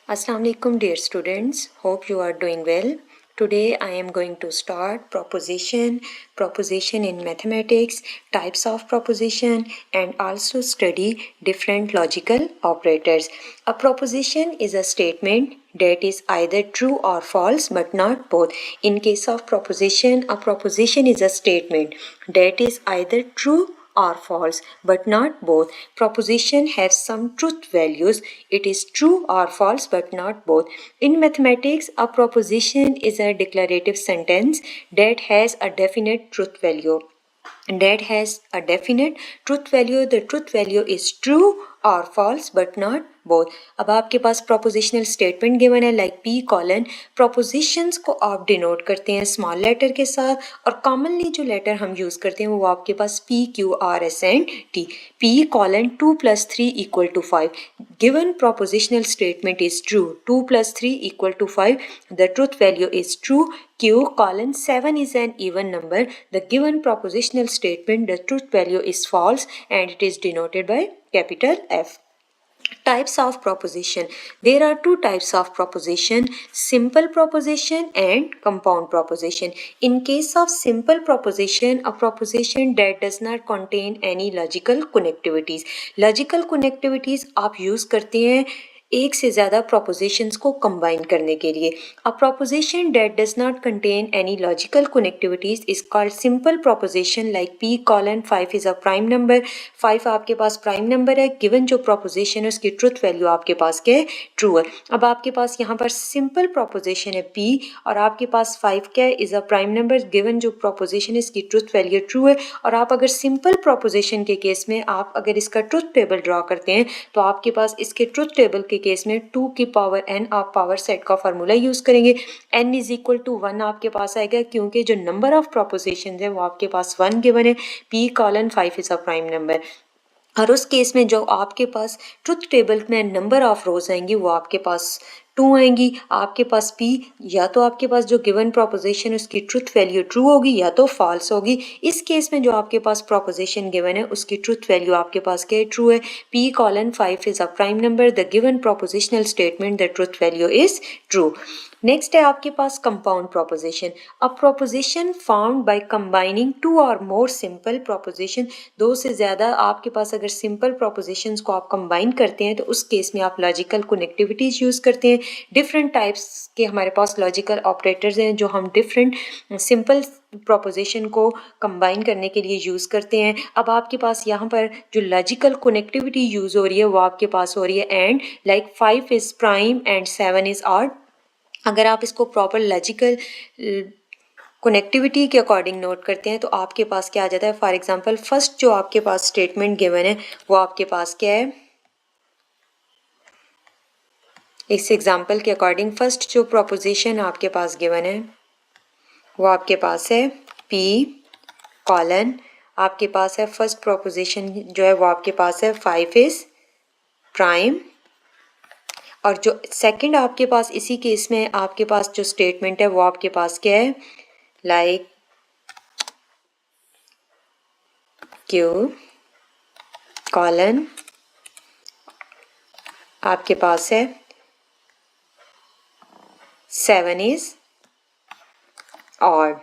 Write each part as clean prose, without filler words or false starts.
Assalamu alaikum dear students, hope you are doing well. Today I am going to start proposition in mathematics, types of proposition and also study different logical operators. A proposition is a statement that is either true or false but not both. In case of proposition, a proposition is a statement that is either true or false but not both. Proposition has some truth values. It is true or false but not both. In mathematics, a proposition is a declarative sentence that has a definite truth value. That has a definite truth value. The truth value is true or false but not both. अब आपके पास propositional statement given है like P colon. Propositions को आप denote करते हैं small letter के साथ और commonly जो letter हम use करते हैं वो आपके पास P, Q, R, S and T. P colon 2 plus 3 equal to 5. Given propositional statement is true. 2 plus 3 equal to 5. The truth value is true. Q colon 7 is an even number. The given propositional statement, the truth value is false and it is denoted by capital F. Types of proposition. There are two types of proposition, simple proposition and compound proposition. In case of simple proposition, a proposition that does not contain any logical connectivities. Logical connectivities आप use करते हैं एक से ज़्यादा propositions को combine करने के लिए. A proposition that does not contain any logical connectivities is called simple proposition like P colon 5 is a prime number. 5 आपके पास prime number है. Given जो proposition है उसकी truth value आपके पास क्या है? True है. अब आपके पास यहाँ पर simple proposition है P और आपके पास 5 क्या है? Is a prime number. Given जो proposition है इसकी truth value true है और आप अगर simple proposition के केस में आप अगर इसका truth table draw करते हैं तो आपके पास इसके truth table के केस में 2 की पावर n आप पावर सेट का फार्मूला यूज करेंगे. n इज इक्वल टू 1 आपके पास आएगा क्योंकि जो नंबर ऑफ प्रोपोजिशन है वो आपके पास 1 गिवन है. p colon 5 is a prime number और उस केस में जो आपके पास ट्रुथ टेबल में नंबर ऑफ रोज आएंगी वो आपके पास 2 आएंगी. आपके पास p या तो आपके पास जो गिवन प्रोपोजिशन उसकी ट्रुथ वैल्यू ट्रू होगी या तो फॉल्स होगी. इस केस में जो आपके पास प्रोपोजिशन गिवन है उसकी ट्रुथ वैल्यू आपके पास क्या ट्रू है. p colon 5 is a prime number. The given propositional statement the truth value is true. Next है आपके पास compound proposition. A proposition found by combining two or more simple proposition. दो से ज़्यादा आपके पास अगर सिंपल प्रोपोजिशंस को आप कंबाइन करते हैं तो उस केस में आप लॉजिकल कनेक्टिविटीज यूज़ करते हैं. डिफरेंट टाइप्स के हमारे पास लॉजिकल ऑपरेटर्स हैं जो हम डिफरेंट सिंपल प्रोपोजिशन को कंबाइन करने के लिए यूज़ करते हैं. अब आपके पास यहाँ पर जो लॉजिकल कनेक्टिविटी यूज़ हो रही है वो आपके पास हो रही है and like 5 is prime and 7 is odd. अगर आप इसको प्रॉपर लॉजिकल कनेक्टिविटी के अकॉर्डिंग नोट करते हैं तो आपके पास क्या आ जाता है. फॉर एग्जांपल फर्स्ट जो आपके पास स्टेटमेंट गिवन है वो आपके पास क्या है. इस एग्जांपल के अकॉर्डिंग फर्स्ट जो प्रोपोजिशन आपके पास गिवन है वो आपके पास है p कॉलन आपके पास है फर्स्ट प्रोपोजिशन जो है वो आपके पास है 5 इज प्राइम और जो सेकंड आपके पास इसी केस में आपके पास जो स्टेटमेंट है वो आपके पास क्या है लाइक Q कॉलन आपके पास है 7 इज ऑड.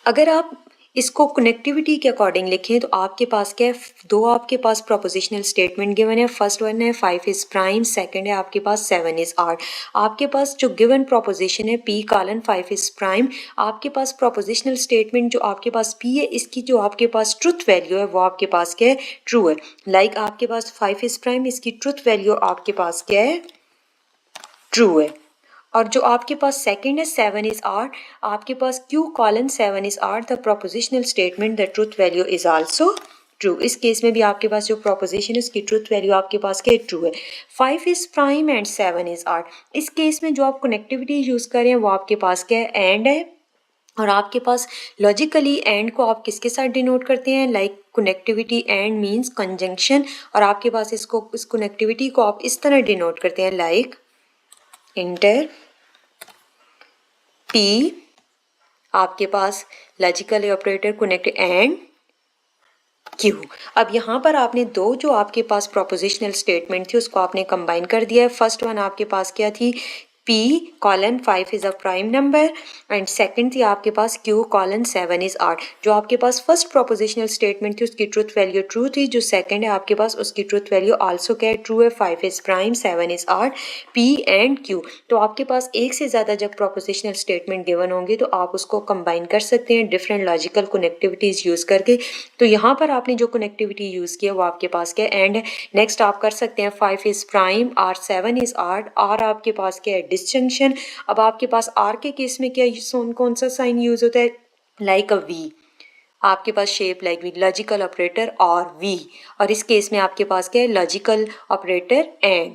अगर आप इसको कनेक्टिविटी के अकॉर्डिंग लिखें तो आपके पास क्या है. दो आपके पास प्रोपोजिशनल स्टेटमेंट गिवन है. फर्स्ट वन है 5 इज प्राइम. सेकंड है आपके पास 7 इज ऑड. आपके पास जो गिवन प्रोपोजिशन है p कॉलन 5 इज प्राइम. आपके पास प्रोपोजिशनल स्टेटमेंट जो आपके पास p है इसकी जो आपके पास ट्रुथ वैल्यू है वो आपके पास क्या है ट्रू है. लाइक आपके पास 5 इज प्राइम इसकी ट्रुथ वैल्यू आपके पास क्या है ट्रू है. और जो आपके पास सेकंड है 7 इज ऑड. आपके पास Q colon 7 is odd. The prepositional statement the truth value is also true. इस केस में भी आपके पास जो प्रोपोजिशन है उसकी ट्रुथ वैल्यू आपके पास क्या ट्रू है. 5 is prime and 7 is odd. इस केस में जो आप कनेक्टिविटी यूज कर रहे हैं वो आपके पास क्या है एंड है और आपके पास लॉजिकली एंड को आप किसके साथ डिनोट करते हैं like connectivity and means conjunction. और आपके पास इसको इस कनेक्टिविटी को आप इस तरह डिनोट करते हैं लाइक इंटर P आपके पास logical operator connect and Q. अब यहाँ पर आपने दो जो आपके पास प्रोपोजिशनल स्टेटमेंट थी उसको आपने कंबाइन कर दिया है। फर्स्ट वन आपके पास क्या थी, P colon 5 is a prime number, and second थी आपके पास Q कॉलन 7 इज़ ऑड। जो आपके पास फर्स्ट प्रोपोजिशनल स्टेटमेंट थी उसकी ट्रूथ वैल्यू ट्रू थी, जो सेकंड है आपके पास उसकी ट्रूथ वैल्यू आल्सो क्या है, ट्रू है। 5 is prime, 7 is odd, P and Q। तो आपके पास एक से ज़्यादा जब प्रोपोजिशनल स्टेटमेंट गिवन होंगे तो आप उसको कंबाइन कर सकते हैं डिफरेंट लॉजिकल कनेक्टिविटीज़ यूज़ करके। तो यहाँ पर आपने जो कनेक्टिविटी यूज़ किया वो आपके पास क्या है, एंड नेक्स्ट आप कर सकते हैं 5 इज़ प्राइम और 7 इज़ ऑड, और आपके पास क्या है, डिस्जंक्शन। अब आपके पास आर के केस में क्या कौन सा साइन यूज़ होता है, लाइक अ वी। आपके पास shape like V, logical operator और वी, और इस केस में आपके पास क्या है, लॉजिकल ऑपरेटर एंड।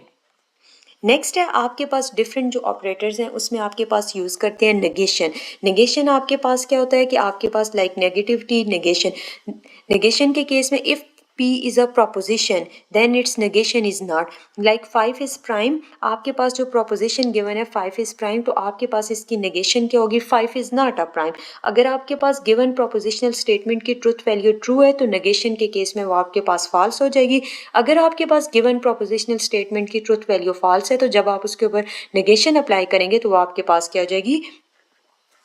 नेक्स्ट है आपके पास डिफरेंट जो ऑपरेटर्स हैं उसमें आपके पास यूज़ करते हैं नेगेशन। नेगेशन आपके पास क्या होता है कि आपके पास लाइक नेगेटिविटी नेगेशन। नेगेशन के केस में if P is a proposition then its negation is not, like 5 is prime। आपके पास जो proposition given है 5 is prime, तो आपके पास इसकी negation क्या होगी, 5 is not a prime। अगर आपके पास given propositional statement की truth value true है तो negation के केस में वो आपके पास false हो जाएगी। अगर आपके पास given propositional statement की truth value false है तो जब आप उसके ऊपर negation अप्लाई करेंगे तो वो आपके पास क्या हो जाएगी,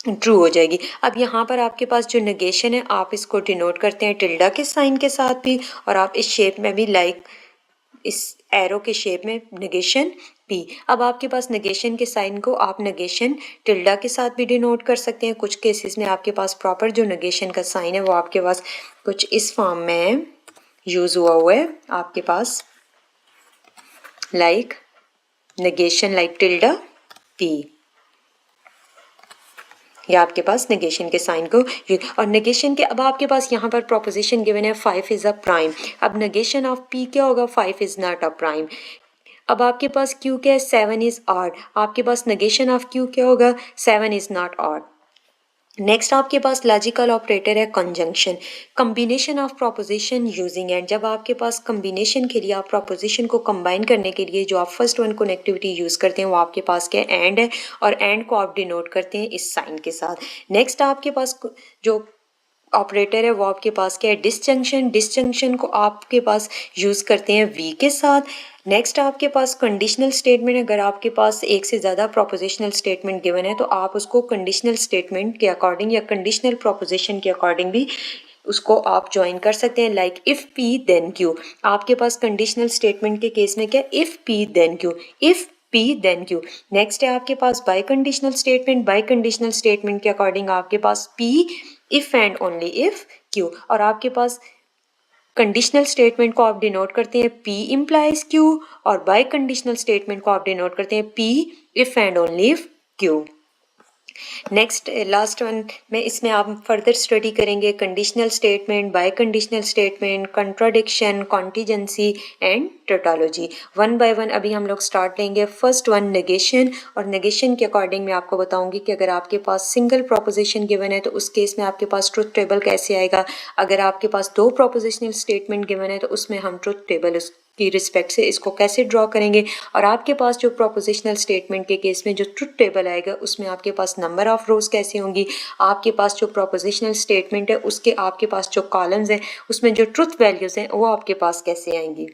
ट्रू हो जाएगी। अब यहाँ पर आपके पास जो नेगेशन है आप इसको डिनोट करते हैं टिल्डा के साइन के साथ भी, और आप इस शेप में भी लाइक इस एरो के शेप में नेगेशन P। अब आपके पास नेगेशन के साइन को आप नेगेशन टिल्डा के साथ भी डिनोट कर सकते हैं। कुछ केसेस में आपके पास प्रॉपर जो नेगेशन का साइन है वो आपके पास कुछ इस फॉर्म में यूज़ हुआ है आपके पास, like negation like tilde P, या आपके पास नेगेशन के साइन को। और नेगेशन के अब आपके पास यहाँ पर प्रोपोजिशन गिवन है 5 इज़ अ प्राइम। अब नेगेशन ऑफ P क्या होगा, 5 इज़ नॉट अ प्राइम। अब आपके पास Q क्या है, 7 इज़ ऑड। आपके पास नेगेशन ऑफ Q क्या होगा, 7 इज़ नॉट ऑड। नेक्स्ट आपके पास लॉजिकल ऑपरेटर है conjunction, combination of proposition using and. जब आपके पास कम्बिनेशन के लिए आप प्रोपोजिशन को कंबाइन करने के लिए जो आप फर्स्ट वन कनेक्टिविटी यूज़ करते हैं वो आपके पास क्या है, एंड है, और एंड को आप डिनोट करते हैं इस साइन के साथ। नेक्स्ट आपके पास जो ऑपरेटर है वो आपके पास क्या है, डिसजंक्शन। डिसजंक्शन को आपके पास यूज़ करते हैं वी के साथ। नेक्स्ट आपके पास कंडीशनल स्टेटमेंट, अगर आपके पास एक से ज़्यादा प्रोपोजिशनल स्टेटमेंट गिवन है तो आप उसको कंडीशनल स्टेटमेंट के अकॉर्डिंग या कंडीशनल प्रोपोजिशन के अकॉर्डिंग भी उसको आप ज्वाइन कर सकते हैं, like if P then Q। आपके पास कंडीशनल स्टेटमेंट के केस में क्या, if P then Q, if P then Q। Next है आपके पास biconditional statement. Biconditional statement के अकॉर्डिंग आपके पास P if and only if Q, और आपके पास कंडीशनल स्टेटमेंट को आप डिनोट करते हैं P इम्प्लाइज Q, और बाय कंडीशनल स्टेटमेंट को आप डिनोट करते हैं P if and only if Q। Next last one में इसमें आप फर्दर स्टडी करेंगे conditional statement, bye conditional statement, contradiction, contingency and tautology. One by one अभी हम लोग स्टार्ट लेंगे। फर्स्ट वन नेगेशन, और नेगेशन के अकॉर्डिंग मैं आपको बताऊंगी कि अगर आपके पास सिंगल प्रोपोजिशन गिवन है तो उस केस में आपके पास ट्रुथ टेबल कैसे आएगा। अगर आपके पास दो प्रोपोजिशनल स्टेटमेंट गिवन है तो उसमें हम ट्रुथ टेबल की रिस्पेक्ट से इसको कैसे ड्रॉ करेंगे। और आपके पास जो प्रोपोजिशनल स्टेटमेंट के केस में जो ट्रुथ टेबल आएगा उसमें आपके पास नंबर ऑफ रोज कैसे होंगी। आपके पास जो प्रोपोजिशनल स्टेटमेंट है उसके आपके पास जो कॉलम्स हैं उसमें जो ट्रुथ वैल्यूज़ हैं वो आपके पास कैसे आएंगी।